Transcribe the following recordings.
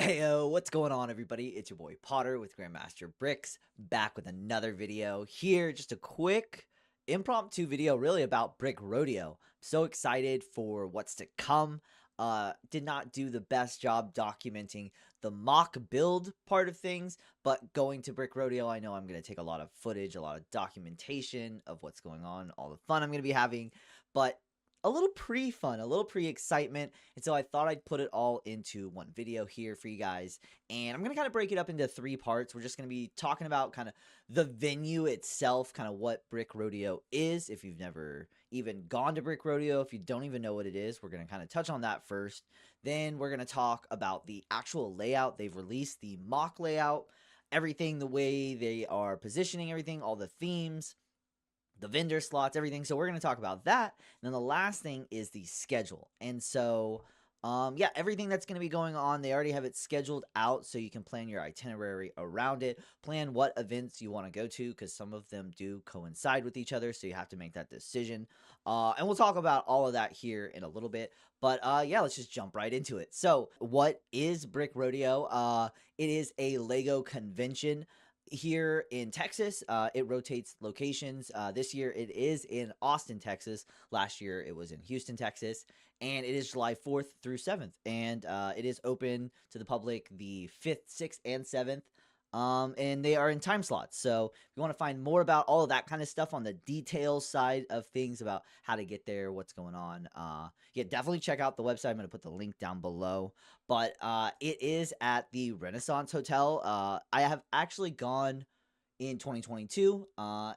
Heyo, what's going on, everybody? It's your boy Potter with Grandmaster Bricks, back with another video here. Just a quick impromptu video, really, about Brick Rodeo. So excited for what's to come. Did not do the best job documenting the mock build part of things, but going to Brick Rodeo, I know I'm going to take a lot of footage, a lot of documentation of what's going on, all the fun I'm going to be having, but a little pre-fun, a little pre-excitement, and so I thought I'd put it all into one video here for you guys, and I'm going to kind of break it up into 3 parts. We're just going to be talking about kind of the venue itself, kind of what Brick Rodeo is. If you've never even gone to Brick Rodeo, if you don't even know what it is, we're going to kind of touch on that first. Then we're going to talk about the actual layout. They've released the mock layout, everything, the way they are positioning everything, all the themes, the vendor slots, everything. So we're going to talk about that. And then the last thing is the schedule. And so, yeah, everything that's going to be going on, they already have it scheduled out so you can plan your itinerary around it, plan what events you want to go to, because some of them do coincide with each other. So you have to make that decision. And we'll talk about all of that here in a little bit. But yeah, let's just jump right into it. So what is Brick Rodeo? It is a Lego convention here in Texas. It rotates locations. This year it is in Austin, Texas. Last year it was in Houston, Texas. And it is July 4th through 7th. And it is open to the public the 5th, 6th, and 7th. And they are in time slots. So if you want to find more about all of that kind of stuff on the details side of things, about how to get there, what's going on, yeah, definitely check out the website. I'm going to put the link down below. But it is at the Renaissance Hotel. I have actually gone in 2022,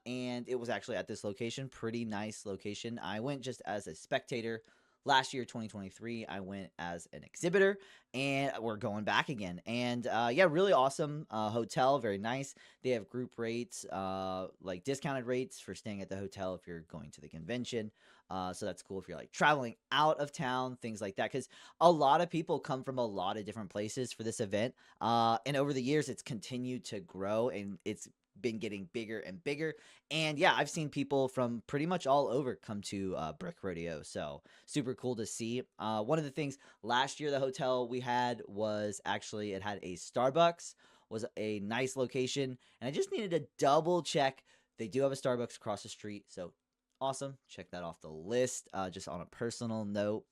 and it was actually at this location. Pretty nice location. I went just as a spectator. Last year, 2023, I went as an exhibitor, and we're going back again. And yeah, really awesome hotel, very nice. They have group rates, like discounted rates for staying at the hotel if you're going to the convention. So that's cool if you're like traveling out of town, things like that, because a lot of people come from a lot of different places for this event. And over the years, it's continued to grow, and it's been getting bigger and bigger. And yeah, I've seen people from pretty much all over come to Brick Rodeo. So super cool to see. One of the things last year, the hotel we had was actually, it had a Starbucks, was a nice location. And I just needed to double check. They do have a Starbucks across the street. So awesome. Check that off the list, just on a personal note.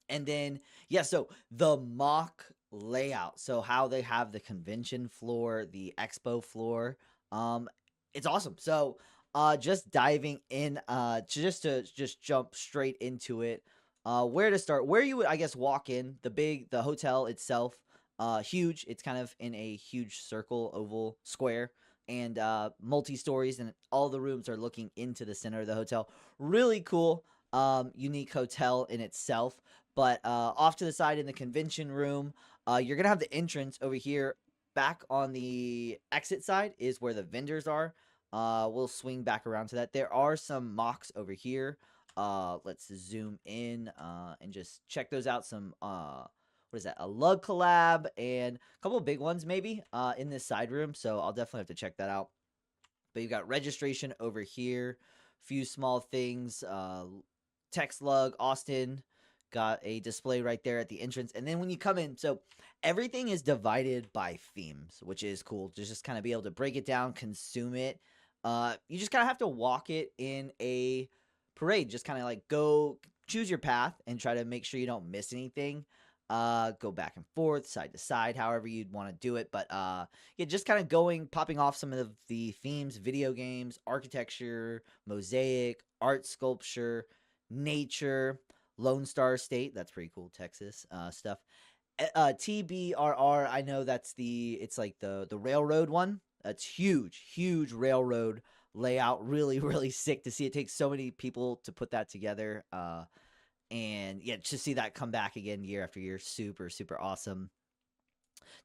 And then, yeah, so the mock layout. So how they have the convention floor, the expo floor. It's awesome. So, just diving in, to just jump straight into it. Where to start? Where you would, I guess, walk in the hotel itself. Huge. It's kind of in a huge circle, oval, square, and multi stories, and all the rooms are looking into the center of the hotel. Really cool. Unique hotel in itself. But off to the side in the convention room, you're gonna have the entrance over here. Back on the exit side is where the vendors are. We'll swing back around to that. There are some mocks over here. Let's zoom in and just check those out. Some what is that? A lug collab and a couple of big ones maybe in this side room. So I'll definitely have to check that out. But you've got registration over here. Few small things. Text lug, Austin. Got a display right there at the entrance. And then when you come in, so everything is divided by themes, which is cool. Just kind of be able to break it down, consume it. You just kind of have to walk it in a parade. Just kind of like go choose your path and try to make sure you don't miss anything. Go back and forth, side to side, however you'd want to do it. But yeah, just kind of popping off some of the themes: video games, architecture, mosaic, art sculpture, nature, Lone Star State. That's pretty cool, Texas stuff. TBRR, I know it's like the railroad one. That's huge railroad layout. Really, really sick to see. It takes so many people to put that together. And yeah, to see that come back again year after year, super, super awesome.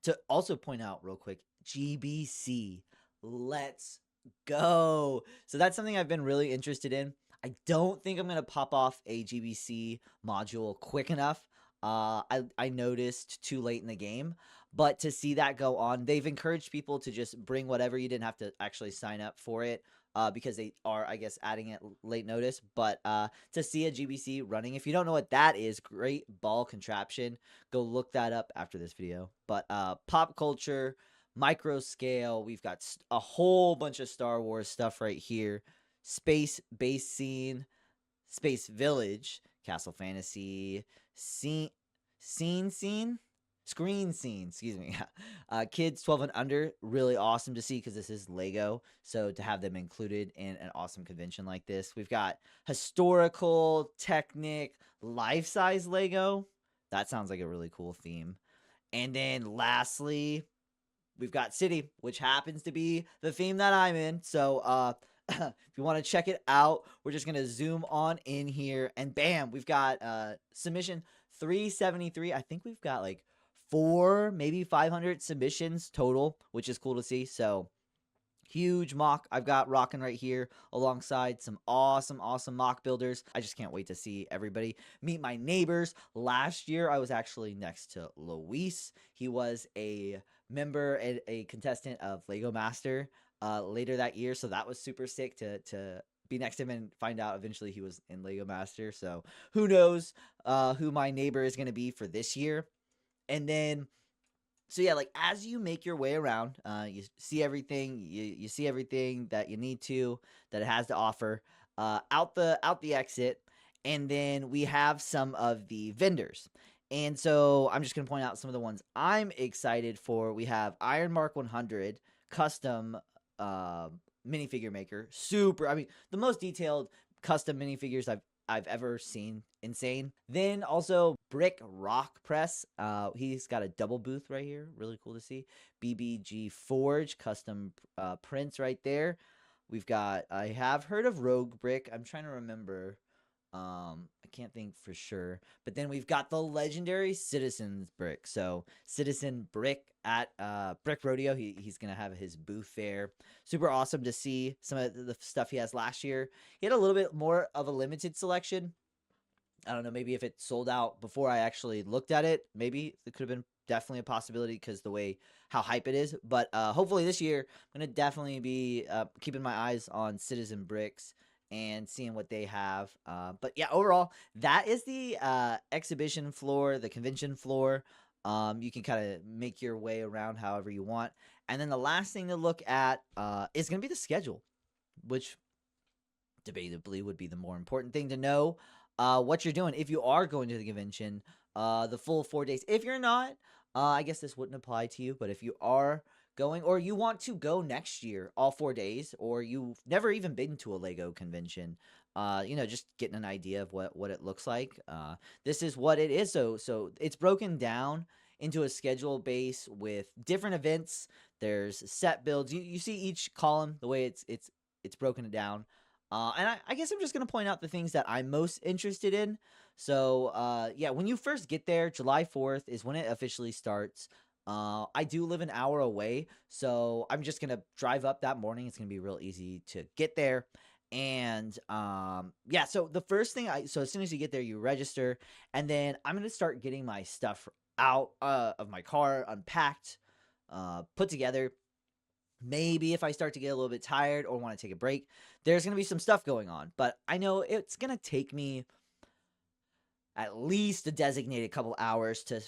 To also point out real quick, GBC, let's go. So that's something I've been really interested in. I don't think I'm going to pop off a GBC module quick enough. I noticed too late in the game, but to see that go on, they've encouraged people to just bring whatever. You didn't have to actually sign up for it. because they are, I guess, adding it late notice. But to see a GBC running, if you don't know what that is, great ball contraption. Go look that up after this video. But pop culture, micro scale, we've got a whole bunch of Star Wars stuff right here. Space base scene, Space Village, Castle Fantasy, scene, scene, screen scene, excuse me. Kids 12 and under, really awesome to see because this is Lego. So to have them included in an awesome convention like this. We've got historical, Technic, life-size Lego. That sounds like a really cool theme. And then lastly, we've got City, which happens to be the theme that I'm in. So if you want to check it out, we're just going to zoom on in here. And bam, we've got submission 373. I think we've got like 4, maybe 500 submissions total, which is cool to see. So huge mock I've got rocking right here alongside some awesome mock builders. I just can't wait to see everybody meet my neighbors. Last year I was actually next to Luis. He was a member and a contestant of Lego Master later that year, so that was super sick to be next to him and find out eventually he was in Lego Master. So who knows who my neighbor is going to be for this year. And then so yeah, like as you make your way around, you see everything, you see everything that you need to, that it has to offer, out the exit, and then we have some of the vendors. And so I'm just gonna point out some of the ones I'm excited for. We have Iron Mark 100 custom minifigure maker, super. I mean, the most detailed custom minifigures I've ever seen. Insane. Then also Brick Rock Press. He's got a double booth right here. Really cool to see. BBG Forge custom prints right there. We've got, I have heard of Rogue Brick. I'm trying to remember. I can't think for sure. But then we've got the legendary Citizen's Brick. So Citizen Brick at Brick Rodeo. He's going to have his booth there. Super awesome to see some of the stuff he has last year. He had a little bit more of a limited selection. I don't know, maybe if it sold out before I actually looked at it, maybe it could have been definitely a possibility because the way how hype it is. But hopefully this year, I'm going to definitely be keeping my eyes on Citizen Bricks and seeing what they have. But yeah, overall, that is the exhibition floor, the convention floor. You can kind of make your way around however you want. And then the last thing to look at is going to be the schedule, which debatably would be the more important thing to know. What you're doing if you are going to the convention, the full 4 days. If you're not, I guess this wouldn't apply to you, but if you are going or you want to go next year all 4 days, or you've never even been to a Lego convention, just getting an idea of what it looks like, this is what it is. So it's broken down into a schedule base with different events. There's set builds. You see each column, the way it's broken it down. And I guess I'm just going to point out the things that I'm most interested in. So, yeah, when you first get there, July 4th is when it officially starts. I do live an hour away, so I'm just going to drive up that morning. It's going to be real easy to get there. And, yeah, so the first thing so as soon as you get there, you register, and then I'm going to start getting my stuff out of my car, unpacked, put together. Maybe if I start to get a little bit tired or want to take a break, there's going to be some stuff going on. But I know it's going to take me at least a designated couple hours to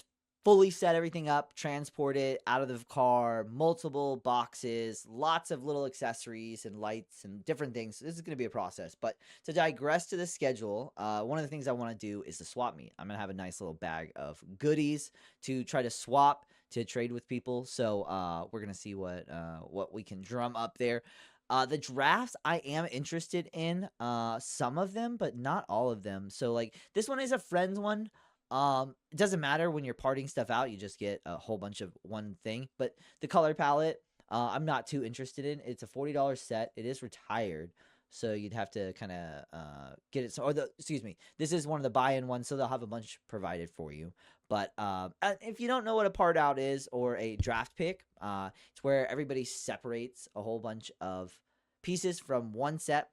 fully set everything up, transport it out of the car, multiple boxes, lots of little accessories and lights and different things. This is going to be a process. But to digress to the schedule, one of the things I want to do is the swap meet. I'm going to have a nice little bag of goodies to try to swap, to trade with people. So we're going to see what we can drum up there. The drafts, I am interested in some of them, but not all of them. So like this one is a friends one. It doesn't matter when you're parting stuff out, you just get a whole bunch of one thing. But the color palette, I'm not too interested in. It's a $40 set. It is retired, so you'd have to kind of get it. Excuse me, this is one of the buy-in ones, so they'll have a bunch provided for you. But if you don't know what a part out is or a draft pick, it's where everybody separates a whole bunch of pieces from one set.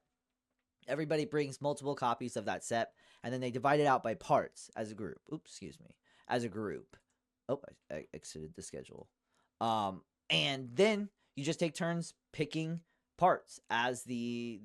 Everybody brings multiple copies of that set, and then they divide it out by parts as a group. Oops, excuse me. As a group. Oh, I exited the schedule. And then you just take turns picking parts as the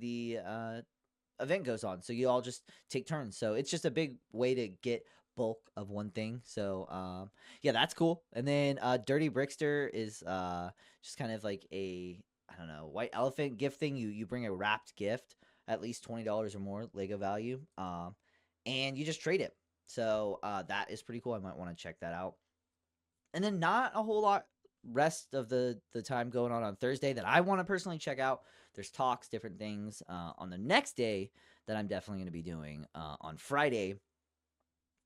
event goes on. So you all just take turns. So it's just a big way to get bulk of one thing. So yeah, that's cool. And then Dirty Brickster is just kind of like a, I don't know, white elephant gift thing. You bring a wrapped gift, at least $20 or more Lego value, and you just trade it. So that is pretty cool. I might want to check that out. And then not a whole lot rest of the time going on Thursday that I want to personally check out. There's talks, different things on the next day that I'm definitely going to be doing on Friday.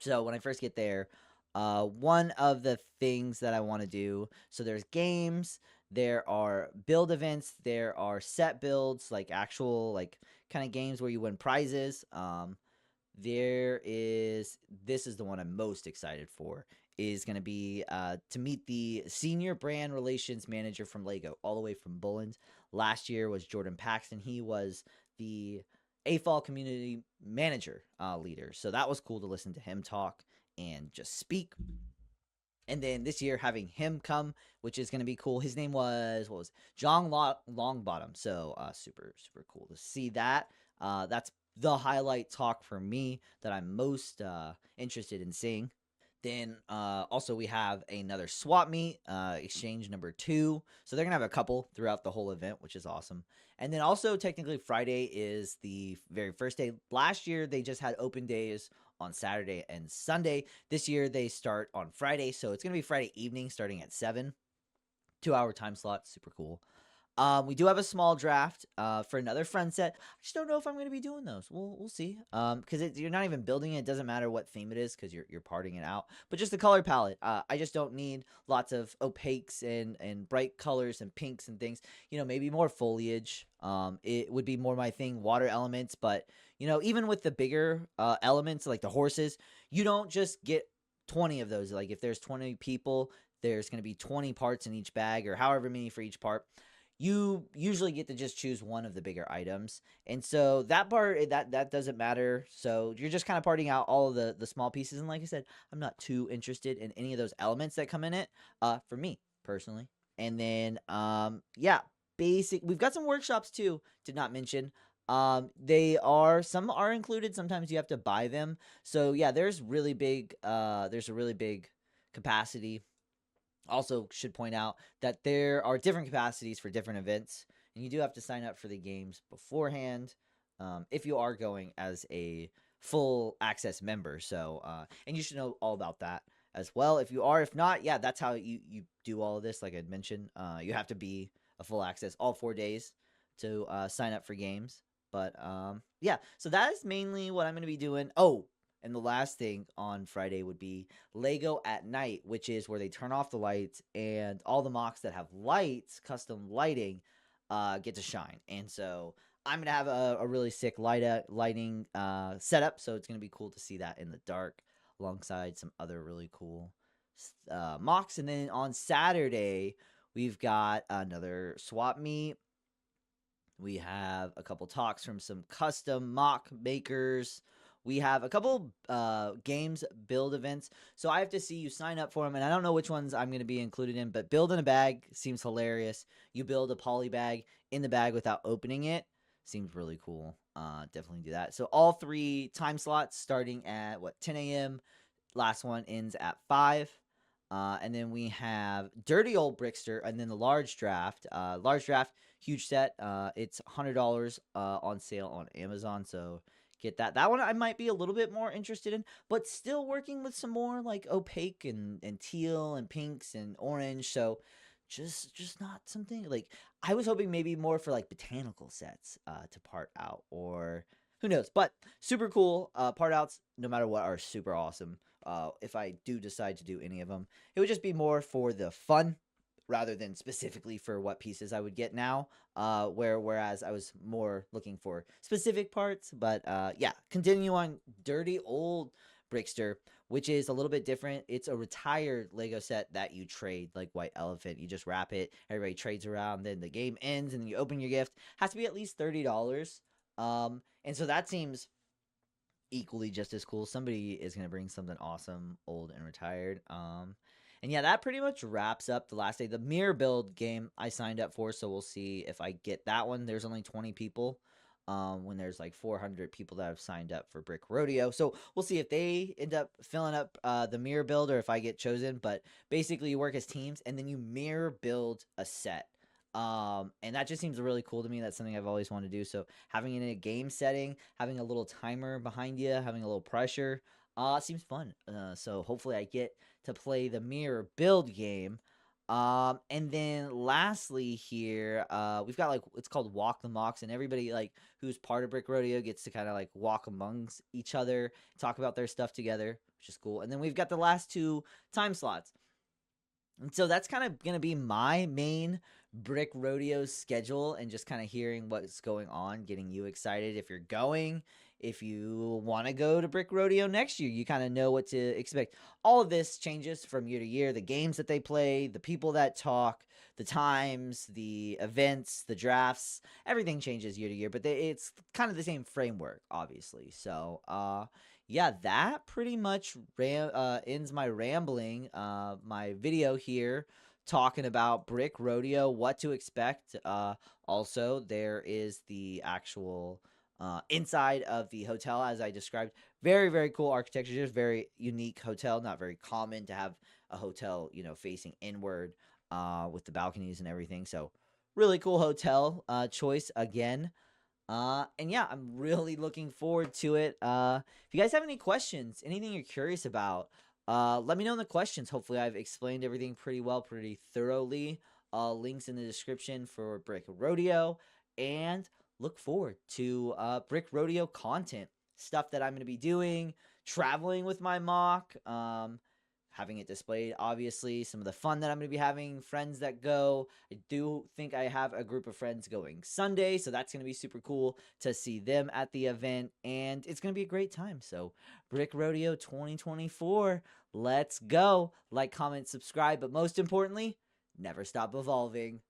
So when I first get there, one of the things that I want to do, so there's games, there are build events, there are set builds, like actual like kind of games where you win prizes. There is, this is the one I'm most excited for, is going to be to meet the senior brand relations manager from Lego, all the way from Bullens. Last year was Jordan Paxton. He was the AFOL community manager leader. So that was cool to listen to him talk and just speak. And then this year having him come, which is going to be cool. His name was, what was it? John Longbottom. So super, super cool to see that. That's the highlight talk for me that I'm most interested in seeing. Then also we have another swap meet, exchange number 2. So they're going to have a couple throughout the whole event, which is awesome. And then also technically Friday is the very first day. Last year they just had open days on Saturday and Sunday. This year they start on Friday. So it's going to be Friday evening starting at 7. 2-hour time slot. Super cool. We do have a small draft for another friend set. I just don't know if I'm going to be doing those. We'll see. Because you're not even building it. It doesn't matter what theme it is because you're parting it out. But just the color palette. I just don't need lots of opaques and bright colors and pinks and things. You know, maybe more foliage. It would be more my thing. Water elements. But, you know, even with the bigger elements like the horses, you don't just get 20 of those. Like if there's 20 people, there's going to be 20 parts in each bag or however many for each part. You usually get to just choose one of the bigger items. And so that part, that doesn't matter. So you're just kind of parting out all of the small pieces. And like I said, I'm not too interested in any of those elements that come in it for me personally. And then, yeah, we've got some workshops too, did not mention. Some are included. Sometimes you have to buy them. So yeah, there's a really big capacity. Also should point out that there are different capacities for different events, and you do have to sign up for the games beforehand if you are going as a full access member. So, and you should know all about that as well. If you are, if not, yeah, that's how you do all of this. Like I'd mentioned, you have to be a full access all 4 days to sign up for games. But yeah, so that is mainly what I'm going to be doing. Oh, and the last thing on Friday would be Lego at night, which is where they turn off the lights and all the mocks that have lights, custom lighting, get to shine. And so I'm going to have a really sick lighting setup. So it's going to be cool to see that in the dark alongside some other really cool mocks. And then on Saturday, we've got another swap meet. We have a couple talks from some custom mock makers. We have a couple games build events. So I have to see you sign up for them. And I don't know which ones I'm going to be included in. But build in a bag seems hilarious. You build a poly bag in the bag without opening it. Seems really cool. Definitely do that. So all 3 time slots starting at, 10 a.m. Last one ends at 5. And then we have Dirty Old Brickster, and then the large draft. Large draft, huge set. It's $100 on sale on Amazon. So get that. That one I might be a little bit more interested in, but still working with some more like opaque and teal and pinks and orange. So just not something like I was hoping maybe more for like botanical sets to part out, or who knows. But super cool. Part outs, no matter what, are super awesome. If I do decide to do any of them, it would just be more for the fun rather than specifically for what pieces I would get now. Whereas I was more looking for specific parts. But yeah, continue on Dirty Old Brickster, which is a little bit different. It's a retired Lego set that you trade, like White Elephant. You just wrap it, everybody trades around, then the game ends, and you open your gift. Has to be at least $30. And so that seems equally just as cool. Somebody is going to bring something awesome, old and retired. And And yeah, that pretty much wraps up the last day. The mirror build game I signed up for, so we'll see if I get that one. There's only 20 people. When there's like 400 people that have signed up for Brick Rodeo. So we'll see if they end up filling up the mirror build or if I get chosen. But basically, you work as teams and then you mirror build a set. And that just seems really cool to me. That's something I've always wanted to do. So having it in a game setting, having a little timer behind you, having a little pressure, seems fun. So hopefully I get to play the mirror build game. And then lastly here, we've got like it's called Walk the Mocks, and everybody like who's part of Brick Rodeo gets to kind of like walk amongst each other, talk about their stuff together, which is cool. And then we've got the last 2 time slots. And so that's kind of going to be my main Brick Rodeo schedule and just kind of hearing what's going on, getting you excited if you're going. If you want to go to Brick Rodeo next year, you kind of know what to expect. All of this changes from year to year. The games that they play, the people that talk, the times, the events, the drafts, everything changes year to year. But it's kind of the same framework, obviously. So, yeah, that pretty much ends my rambling, my video here talking about Brick Rodeo, what to expect. Also, there is the actual inside of the hotel, as I described. Very, very cool architecture. Just very unique hotel. Not very common to have a hotel, facing inward with the balconies and everything. So, really cool hotel choice again. And yeah, I'm really looking forward to it. If you guys have any questions, anything you're curious about, let me know in the questions. Hopefully I've explained everything pretty well, pretty thoroughly. Links in the description for Brick Rodeo, and look forward to Brick Rodeo content, stuff that I'm going to be doing, traveling with my mock, having it displayed, obviously, some of the fun that I'm going to be having, friends that go. I do think I have a group of friends going Sunday, so that's going to be super cool to see them at the event, and it's going to be a great time. So, Brick Rodeo 2024, let's go. Like, comment, subscribe, but most importantly, never stop evolving.